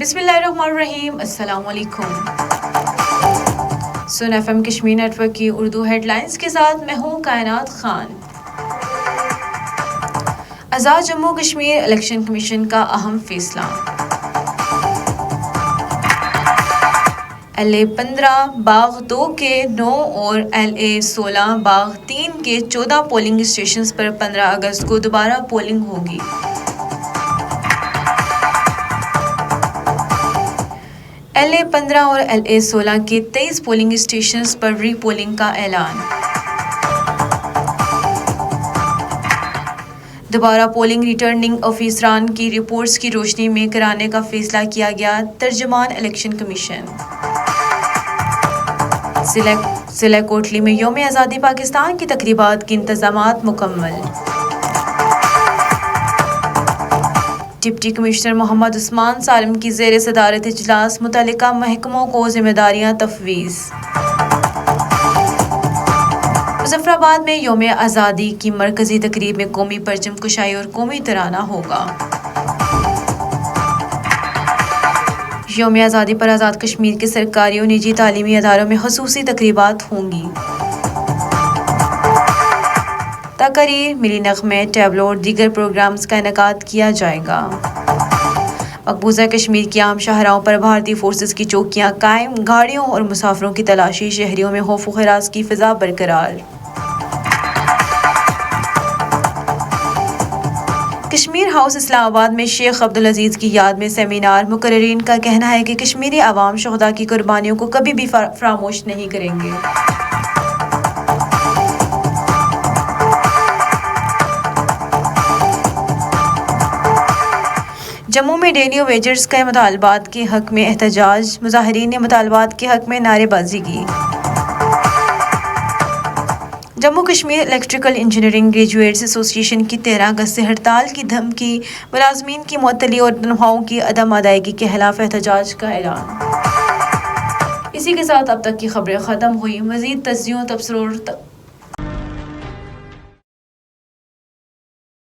بسم اللہ الرحمن الرحیم، السلام علیکم۔ Sun F M Kashmir network کی اردو ہیڈ لائنز کے ساتھ میں ہوں کائنات خان۔ آزاد جموں کشمیر الیکشن کمیشن کا اہم فیصلہ۔ ایل اے 15 باغ 2 کے 9 اور ایل اے 16 باغ 3 کے 14 پولنگ اسٹیشنز پر 15 اگست کو دوبارہ پولنگ ہوگی۔ ایل اے 15 اور ایل اے 16 کے 23 پولنگ اسٹیشنز پر ری پولنگ کا اعلان۔ دوبارہ پولنگ ریٹرننگ آفیسران کی رپورٹس کی روشنی میں کرانے کا فیصلہ کیا گیا، ترجمان الیکشن کمیشن۔ ضلع کوٹلی میں یوم آزادی پاکستان کی تقریبات کے انتظامات مکمل۔ ڈپٹی کمشنر محمد عثمان سالم کی زیر صدارت اجلاس، متعلقہ محکموں کو ذمہ داریاں تفویض۔ مظفر آباد میں یوم آزادی کی مرکزی تقریب میں قومی پرچم کشائی اور قومی ترانہ ہوگا۔ یوم آزادی پر آزاد کشمیر کے سرکاری اور نجی تعلیمی اداروں میں خصوصی تقریبات ہوں گی۔ تقاریر، ملی نغمے، ٹیبلو اور دیگر پروگرامز کا انعقاد کیا جائے گا۔ مقبوضہ کشمیر کی عام شاہراہوں پر بھارتی فورسز کی چوکیاں قائم، گاڑیوں اور مسافروں کی تلاشی، شہریوں میں خوف و ہراس کی فضا برقرار۔ کشمیر ہاؤس اسلام آباد میں شیخ عبدالعزیز کی یاد میں سیمینار، مقررین کا کہنا ہے کہ کشمیری عوام شہداء کی قربانیوں کو کبھی بھی فراموش نہیں کریں گے۔ جموں میں ڈیلی ویجرز کے مطالبات کے حق میں احتجاج، مظاہرین نے مطالبات کے حق میں نعرے بازی کی۔ Jammu Kashmir electrical engineering graduates ایسوسی ایشن کی 13 اگست سے ہڑتال کی دھمکی، ملازمین کی معطلی اور تنخواہوں کی عدم ادائیگی کے خلاف احتجاج کا اعلان۔ اسی کے ساتھ اب تک کی خبریں ختم ہوئی۔ مزید تجزیوں، تبصروں اور